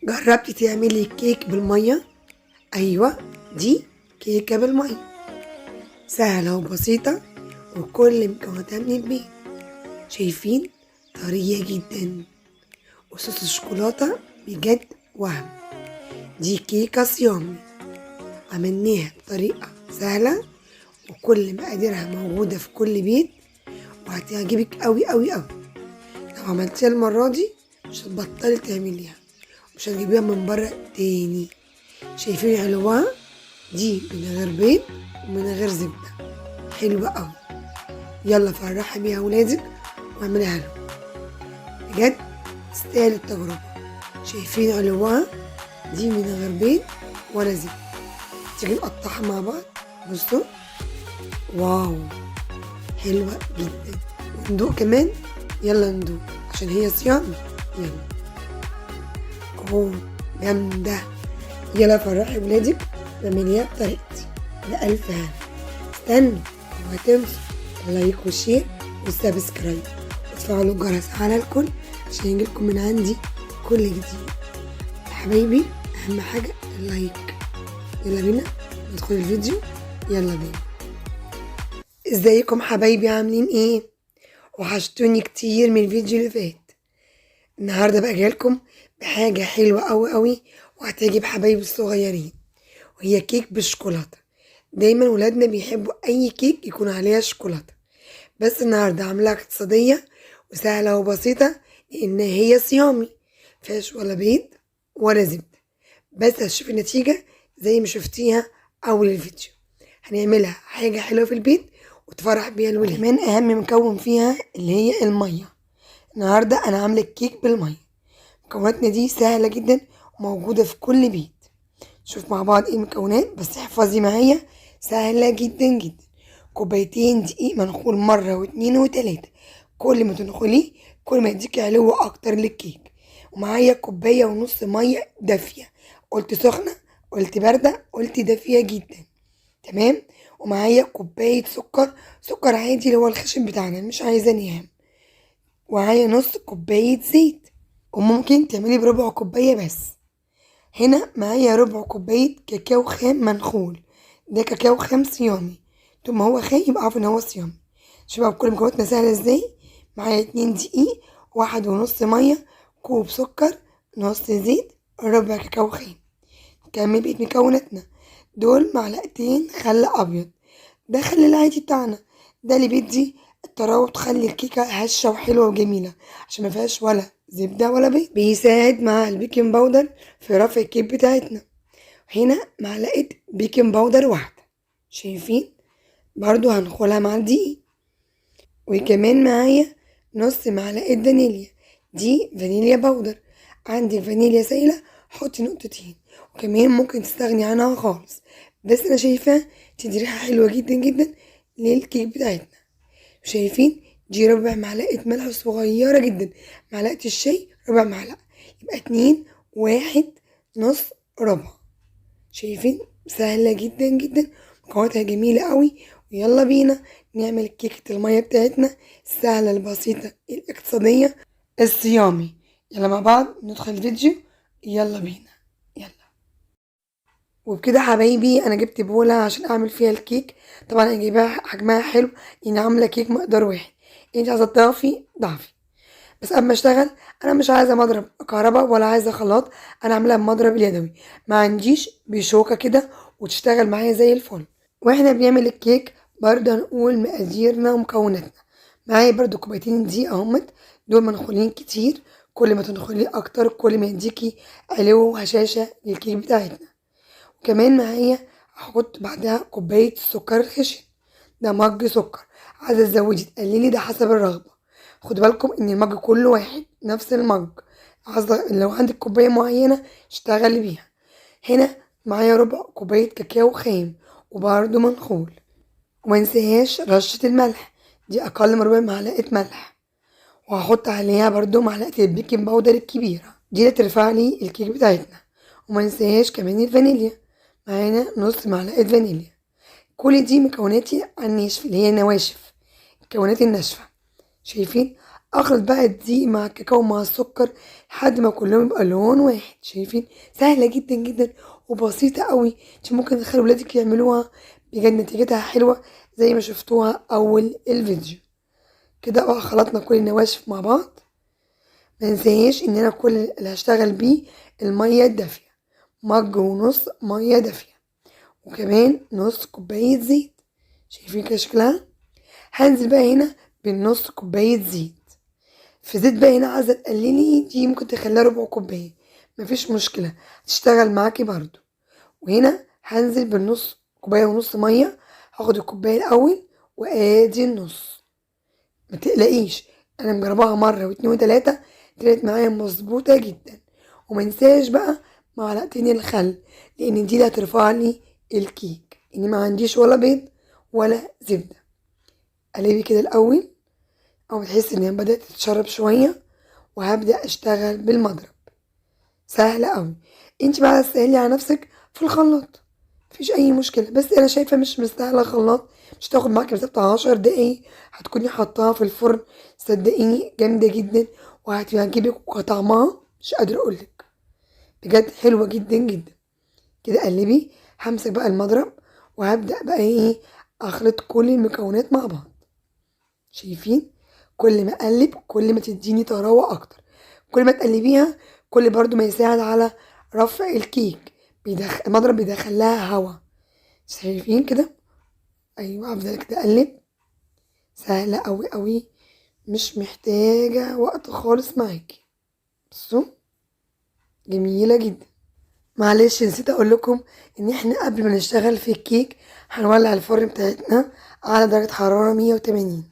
جربتي تعملي كيك بالمية؟ أيوة، دي كيكة بالمية، سهلة وبسيطة وكل مكوناتها من البيت. شايفين؟ طرية جدا وصوص الشوكولاتة بجد وهم. دي كيكة صيامي، عملناها بطريقة سهلة وكل مقاديرها موجودة في كل بيت، وهتعجبك أوي أوي أوي. لو عملتيها المرة دي مش هتبطلي تعمليها، مش هتجيبيها من بره تاني. شايفين علوها؟ دي من غير بيض ومن غير زبدة، حلوة أوي. يلا فرحي بيها ولادك واعمليها لهم، بجد تستاهل التجربة. شايفين علوها؟ دي من غير بيض ولا زبدة. تيجي نقطعها مع بعض، بصوا، واو، حلوة جدا. وندوق كمان، يلا ندوق عشان هي صيام. يلا، اوه، جامدة. يلا فرحي ولادك واعمليها بطريقتي بألف هنا. استنوا، اوعوا تنسوا اللايك والشير والسبسكرايب وتفعلوا الجرس على الكل عشان يجيلكم من عندي كل جديد. يا حبايبي، اهم حاجة اللايك. يلا بينا ندخل الفيديو، يلا بينا. ازيكم حبايبي، عاملين ايه؟ وحشتوني كتير من الفيديو اللي فات. النهارده بقى جايلكم بحاجة حلوة أوي أوي وهتعجب حبايبي الصغيرين، وهي كيك بالشوكولاتة. دايما ولادنا بيحبوا أي كيك يكون عليها شوكولاتة، بس النهارده عاملاها اقتصادية وسهلة وبسيطة لأن هي صيامي، مفيهاش ولا بيض ولا زبدة. بس هتشوف النتيجة زي ما شفتيها أول الفيديو. هنعملها حاجة حلوة في البيت وتفرح بيها الولاد. كمان أهم مكون فيها اللي هي المية. النهاردة أنا عاملة كيك بالمية. مكوناتنا دي سهلة جدا وموجودة في كل بيت. شوف مع بعض ايه المكونات، بس احفظي معايا، سهلة جدا جدا. كوبايتين دقيق منخول مرة واتنين وتلاتة، كل ما تنخليه كل ما يديكي علو اكتر للكيك. ومعايا كوباية ونص مية دافية، قلت سخنة قلت باردة قلت دافية جدا، تمام. ومعايا كوباية سكر، سكر عادي اللي هو الخشن بتاعنا، مش عايزة نهم. ومعايا نص كوباية زيت، وممكن تعملي بربع كوباية بس. هنا معايا ربع كوباية كاكاو خام منخول، ده كاكاو خام صيامي، طول ما هو خام يبقى عارف ان هو صيامي. شوفوا كل مكوناتنا سهلة ازاي. معايا 2 دقيق، 1.5 مية، كوب سكر، نص زيت، ربع كاكاو خام. نكمل بقية مكوناتنا. دول معلقتين خل أبيض، ده خل العادي بتاعنا، ده اللي بيدي الطراوة وتخلي الكيكة هشة وحلوة وجميلة، عشان مفيهاش ولا زبدة ولا بيض. بيساعد مع البيكنج باودر في رفع الكيك بتاعتنا. هنا معلقة بيكنج باودر واحدة، شايفين؟ برضو هنخلها مع الدقيق. وكمان معايا نص معلقة فانيليا، دي فانيليا باودر، عندك فانيليا سايلة حطي نقطتين، وكمان ممكن تستغني عنها خالص، بس انا شايفاها تدي ريحة حلوة جدا جدا للكيك بتاعتنا. شايفين؟ دي ربع معلقة ملح صغيرة جدا، معلقة الشاي ربع معلقة، يبقى 2 1 نص ربع. شايفين؟ سهلة جدا جدا، مكوناتها جميلة قوي. ويلا بينا نعمل كيكة المية بتاعتنا السهلة البسيطة الاقتصادية الصيامي. يلا مع بعض ندخل الفيديو، يلا بينا، يلا. وبكده حبايبي انا جبت بولة عشان اعمل فيها الكيك. طبعا انا جايباها حجمها حلو، يعني عاملة كيك مقدار واحد. انت عايزة تضعفي ضعفي، بس قبل ما اشتغل انا مش عايزه مضرب كهرباء ولا عايزه خلاط، انا عاملاها بمضرب اليدوي، ما عنديش بشوكه كده وتشتغل معايا زي الفل. واحنا بنعمل الكيك برضه هنقول مقاديرنا ومكوناتنا. معايا برضه كوبايتين دقيق اهمت، دول منخولين كتير، كل ما تنخليه اكتر كل ما يديكي علو وهشاشه للكيك بتاعتنا. وكمان معايا هحط بعدها كوبايه السكر الخشن، ده مج سكر، عايزه تزودي تقللي ده حسب الرغبه. خدوا بالكم ان المج كله واحد نفس المج، عايزه لو عندك كوبايه معينه اشتغلي بيها. هنا معايا ربع كوبايه كاكاو خام وبرده منخول. ومنساهاش رشه الملح، دي اقل من ربع معلقه ملح. وهحط عليها برضو معلقه البيكنج باودر الكبيره، دي اللي ترفع لي الكيك بتاعتنا. ومنساهاش كمان الفانيليا، معانا نص معلقه فانيليا. كل دي مكوناتي الناشفة اللي هي نواشف، المكونات الناشفة. شايفين؟ اخلط بقى الدقيق مع الكاكاو مع السكر لحد ما كلهم يبقى لون واحد. شايفين؟ سهله جدا جدا وبسيطه قوي. انت ممكن تخلي ولادك يعملوها، بجد نتيجتها حلوه زي ما شفتوها اول الفيديو. كده بقى خلطنا كل النواشف مع بعض. ما ننساش ان انا كل اللي هشتغل بيه الميه الدافيه، مج ونص ميه دافيه، وكمان نص كوبايه زيت. شايفين كده شكلها؟ هنزل بقى هنا بالنص كوبايه زيت. في زيت بقى هنا عايزه تقللي دي ممكن تخليها ربع كوبايه، مفيش مشكله، هتشتغل معاكي برضو. وهنا هنزل بالنص كوبايه ونص ميه. هاخد الكوبايه الاول وادي النص. ما تقلقيش، انا مجرباها مره واتنين وتلاته، طلعت معايا مظبوطه جدا. ومنساش بقى معلقتين الخل، لان دي اللي هترفع لي الكيك، اني ما عنديش ولا بيض ولا زبده. قلبي كده الاول او تحس ان هي بدات تتشرب شويه، وهبدا اشتغل بالمضرب. سهله قوي. انت بقى تسهلي على نفسك في الخلاط، مفيش اي مشكله، بس انا شايفه مش مستاهله خلاط، مش تاخد معاكي بالظبط 10 دقايق. هتكوني حطاها في الفرن، صدقيني جامده جدا وهتعجبك، وطعمها مش قادره اقولك، بجد حلوه جدا جدا. كده قلبي. همسك بقى المضرب وهبدا بقى اخلط كل المكونات مع بعض. شايفين؟ كل ما اقلب كل ما تديني طراوه اكتر، كل ما تقلبيها كل برضو ما يساعد على رفع الكيك. المضرب بيدخل لها هوا. شايفين كده؟ ايوه، افضل كده اقلب. سهله قوي قوي، مش محتاجه وقت خالص معاكي. بصوا، جميله جدا. معلش نسيت اقول لكم ان احنا قبل ما نشتغل في الكيك هنولع الفرن بتاعتنا على درجه حراره 180،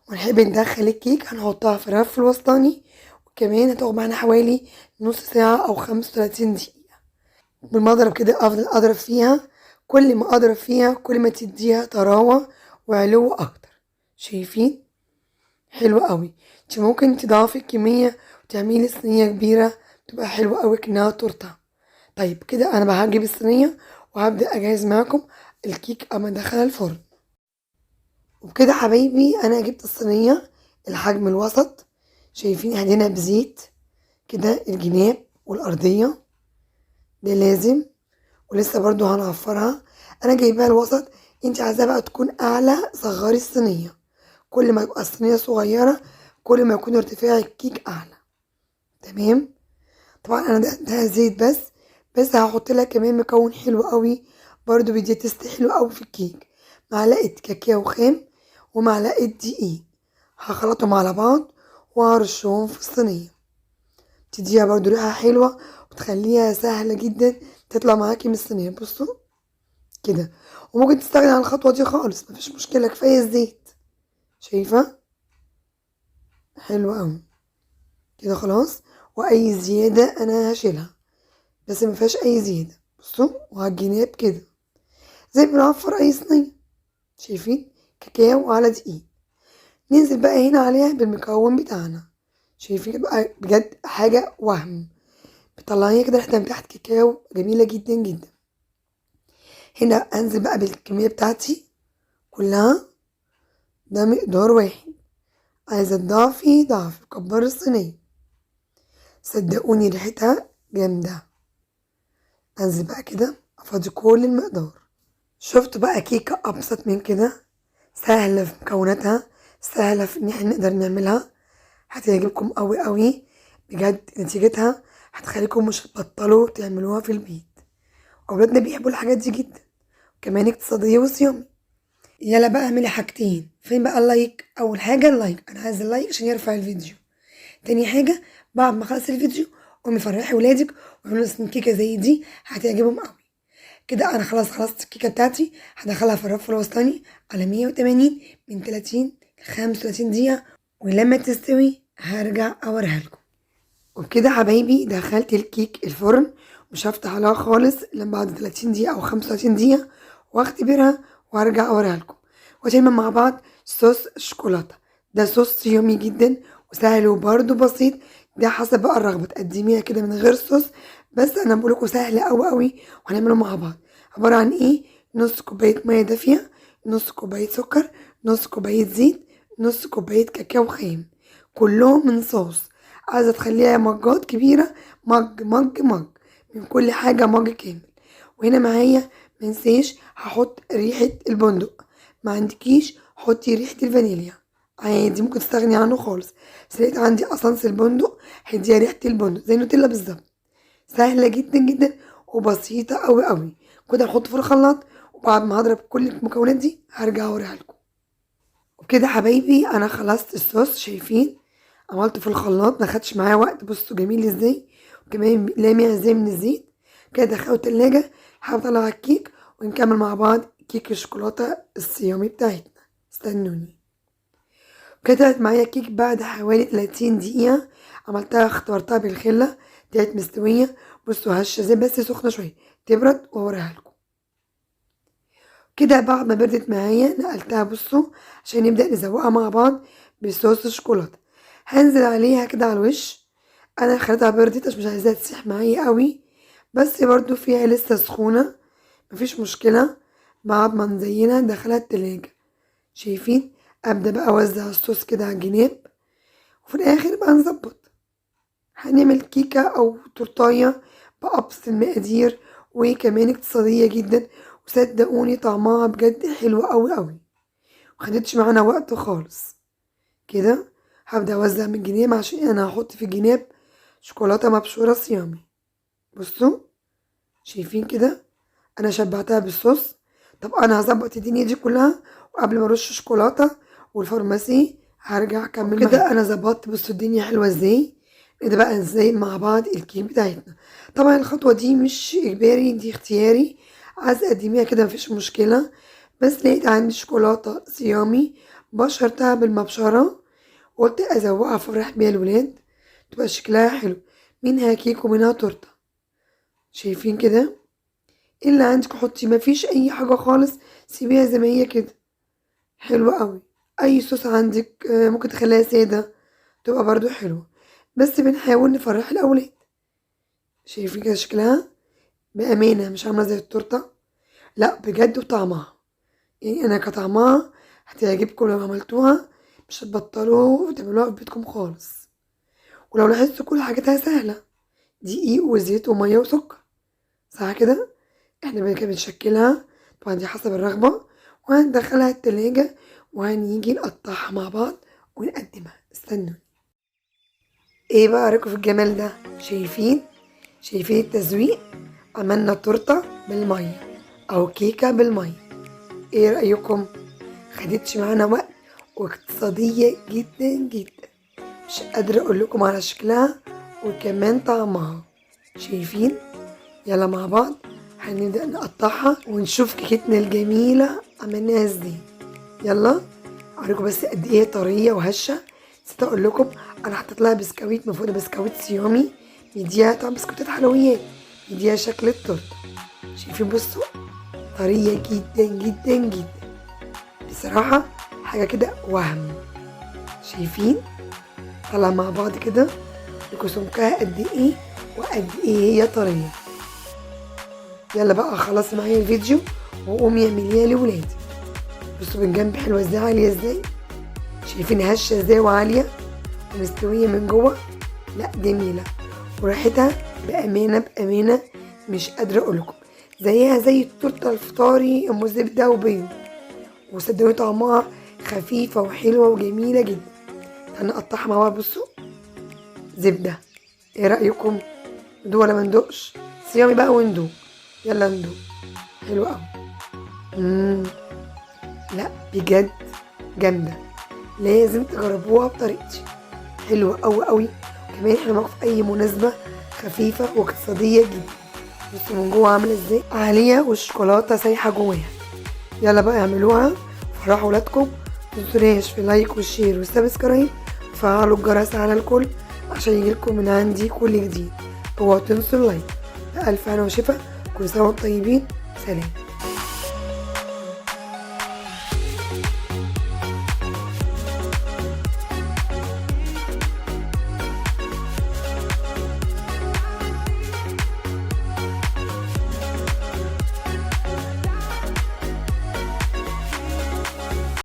ونحب ندخل الكيك هنحطها في الرف الوسطاني، وكمان هتاخد معانا حوالي نص ساعة أو 35 دقيقة. بالمضرب كده أفضل أضرب فيها، كل ما أضرب فيها كل ما تديها طراوة وعلو أكتر. شايفين؟ حلو قوي. انت ممكن تضاعفي الكمية وتعملي صينية كبيرة، تبقى حلوة قوي كأنها تورتة. طيب كده أنا بقى هجيب الصينية وهبدأ أجهز معاكم الكيك أما أدخلها الفرن. وبكده حبايبي انا جبت الصينيه الحجم الوسط. شايفين هدينا بزيت كده الجناب والارضيه، ده لازم. ولسه برضو هنعفرها. انا جايباها الوسط، انت عايزاها بقى تكون اعلى، صغري الصينيه. كل ما تبقى الصينيه صغيره كل ما يكون ارتفاع الكيك اعلى. تمام. طبعا انا ده زيت بس هحط لها كمان مكون حلو قوي برضو بيدي تست حلو قوي في الكيك. معلقه كاكاو خام ومعلقه دقيق، هخلطهم على بعض وهرشهم في الصينيه. تديها برضو ريحه حلوه وتخليها سهله جدا تطلع معاكي من الصينيه. بصوا كده. وممكن تستغني عن الخطوه دي خالص، مفيش مشكله، كفايه الزيت. شايفه؟ حلو قوي. كده خلاص. واي زياده انا هشيلها، بس مفيهاش اي زياده. بصوا، وعلى الجناب كده زي ما بنعفر اي صينيه. شايفين؟ كاكاو على دقيق. ننزل بقى هنا عليها بالمكون بتاعنا. شايفين بقى؟ بجد حاجه وهم. بطلعيها كده ريحتها من تحت كاكاو جميله جدا جدا. هنا انزل بقى بالكميه بتاعتي كلها، ده مقدار واحد. عايزه تضعفي ضعف، كبري الصينيه، صدقوني ريحتها جامده. انزل بقى كده افضي كل المقدار. شفت بقى كيكة أبسط من كده؟ سهلة في مكوناتها، سهلة في إن احنا نقدر نعملها. هتعجبكم أوي أوي، بجد نتيجتها هتخليكم مش هتبطلوا تعملوها في البيت. أولادنا بيحبوا الحاجات دي جدا، كمان اقتصادية وصيامي. يلا بقى اعملي حاجتين. فين بقى اللايك؟ أول حاجة اللايك، أنا عايزة اللايك عشان يرفع الفيديو. تاني حاجة بعد ما خلص الفيديو قومي فرحي ولادك واعملوا لهم كيكة زي دي، هتعجبهم أوي. كده انا خلاص خلصت الكيكه بتاعتي. هدخلها في الرف الوسطاني على 180 من 30 ل 35 دقيقه، ولما تستوي هرجع اوريها لكم. وبكده حبايبي دخلت الكيك الفرن، مش هفتح عليها خالص لما بعد 30 دقيقه او 35 دقيقه، واختبرها وهرجع اوريها لكم. وتعمل مع بعض صوص الشوكولاته. ده صوص يومي جدا وسهل وبرده بسيط، ده حسب بقى الرغبه. تقدميها كده من غير صوص، بس انا بقول لكم سهل قوي قوي. وهنعمله مع بعض. عباره عن ايه؟ نص كوبايه ميه دافيه، نص كوبايه سكر، نص كوبايه زيت، نص كوبايه كاكاو خام. كلهم من صوص. عايزة تخليها مجات كبيرة، مج مج مج من كل حاجة، مج كامل. وهنا معايا منساش هحط ريحة البندق، ما عندكيش حطي ريحة الفانيليا عادي، ممكن تستغني عنه خالص. بس لقيت عندي اسانس البندق هيديها ريحة البندق زي نوتيلا بالظبط. سهلة جدا جدا وبسيطة اوي اوي. كده هنحطه في الخلاط، وبعد ما هضرب كل المكونات دي هرجع اوريها لكم. وبكده حبايبي انا خلصت الصوص، شايفين عملته في الخلاط ما خدش معايا وقت. بصوا جميل ازاي، وكمان لامع ازاي من الزيت. كده دخله التلاجة لحد اطلع الكيك ونكمل مع بعض كيك الشوكولاتة الصيامي بتاعتنا. استنوني. كده معايا كيك بعد حوالي 30 دقيقة. عملتها اختبرتها بالخلة، طلعت مستوية. بصوا هشة زي بس سخنة شوية، تبرد واوريها لكم. كده بعد ما بردت معايا نقلتها، بصوا عشان نبدأ نزوقها مع بعض بصوص الشوكولاتة. هنزل عليها كده على الوش. انا خليتها بردت عشان مش عايزاها تسيح معايا قوي، بس برضو فيها لسه سخونة، مفيش مشكلة. بعد ما نزينها ندخلها التلاجة. شايفين، ابدأ بقى اوزع الصوص كده على الجناب، وفي الاخر بقى نظبط. هنعمل كيكة او تورتاية بأبسط المقادير، وكمان اقتصادية جدا. وصدقوني طعمها بجد حلو قوي قوي، مخدتش معانا وقت خالص. كده هبدأ اوزع من الجناب عشان انا هحط في الجناب شوكولاتة مبشورة صيامي. بصوا شايفين كده انا شبعتها بالصوص. طب انا هظبط الدنيا دي كلها، وقبل ما ارش شوكولاتة والفارماسي هرجع اكمل كده. انا ظبطت، بصوا الدنيا حلوة ازاي. نبدأ بقى ازاي مع بعض الكيك بتاعتنا. طبعا الخطوة دي مش اجباري، دي اختياري، عايز اقدميها كده مفيش مشكلة. بس لقيت عندي شوكولاتة صيامي بشرتها بالمبشرة، وقلت ازوقها افرح بيها الولاد، تبقى شكلها حلو، منها كيك ومنها تورته. شايفين كده، إيه اللي عندك حطي، مفيش اي حاجه خالص، سيبيها زي ما هي كده، حلوه قوي. اي صوص عندك ممكن تخليها ساده، تبقى برضو حلوه، بس بنحاول نفرح الاولاد. شايفين كده شكلها، بامانه مش عامله زي التورته، لا بجد. وطعمها يعني انا كطعمها هتعجبكم لو عملتوها، مش هتبطلوا تعملوها في بيتكم خالص. ولو لاحظتوا كل حاجاتها سهلة، دقيق وزيت ومية وسكر، صح كده. احنا بقى كده بنشكلها، طبعا دي حسب الرغبة، وهندخلها التلاجة وهنيجي نقطعها مع بعض ونقدمها. استنوا، ايه بقى رأيكم في الجمال ده؟ شايفين التزويق، عملنا تورتة بالمية او كيكة بالمية. ايه رأيكم؟ خدتش معانا وقت، واقتصادية جدا جدا، مش قادرة اقول لكم على شكلها وكمان طعمها. شايفين؟ يلا مع بعض هنبدأ نقطعها ونشوف كيكتنا الجميلة عملناها ازاي. يلا اوريكم بس قد ايه طرية وهشة. نسيت اقول لكم انا حطيت لها بسكويت من فوق، ده بسكويت صيامي مديها طعم بسكوتات حلويات، مديها شكل التورته. شايفين؟ بصوا طرية جدا جدا جدا، بصراحة حاجة كده وهم. شايفين؟ طلع مع بعض كده لكم سمكها قد ايه وقد ايه هي طرية. يلا بقى خلاص معايا الفيديو، وقومي اعمليها لولادي. بصوا من جنب حلوة ازاي، عالية ازاي، شايفين هشة ازاي وعالية ومستوية من جوه، لا جميلة وريحتها بأمانة مش قادرة اقولكم، زيها زي التورتة الفطاري ام زبدة وبيض. وصدقوني طعمها خفيفة وحلوة وجميلة جدا. هنقطعها مع بعض. بصوا زبدة، ايه رأيكم؟ ندوق ولا مندوقش؟ صيامي بقى وندوق. يلا ندوق. حلو قوي. لا بجد جامدة، لازم تجربوها بطريقتي، حلوة قوي قوي. وكمان احنا معاكم في اي مناسبة، خفيفة واقتصادية جدا. بصوا من جوه عاملة ازاي، عالية والشوكولاتة سايحة جواها. يلا بقى اعملوها وفرحوا ولادكم. متنسوناش في لايك والشير والسبسكرايب، وفعلوا الجرس على الكل عشان يجيلكم من عندي كل جديد. اوعوا تنسوا اللايك. بألف هنا وشفا، كل سنة وانتم طيبين، سلام.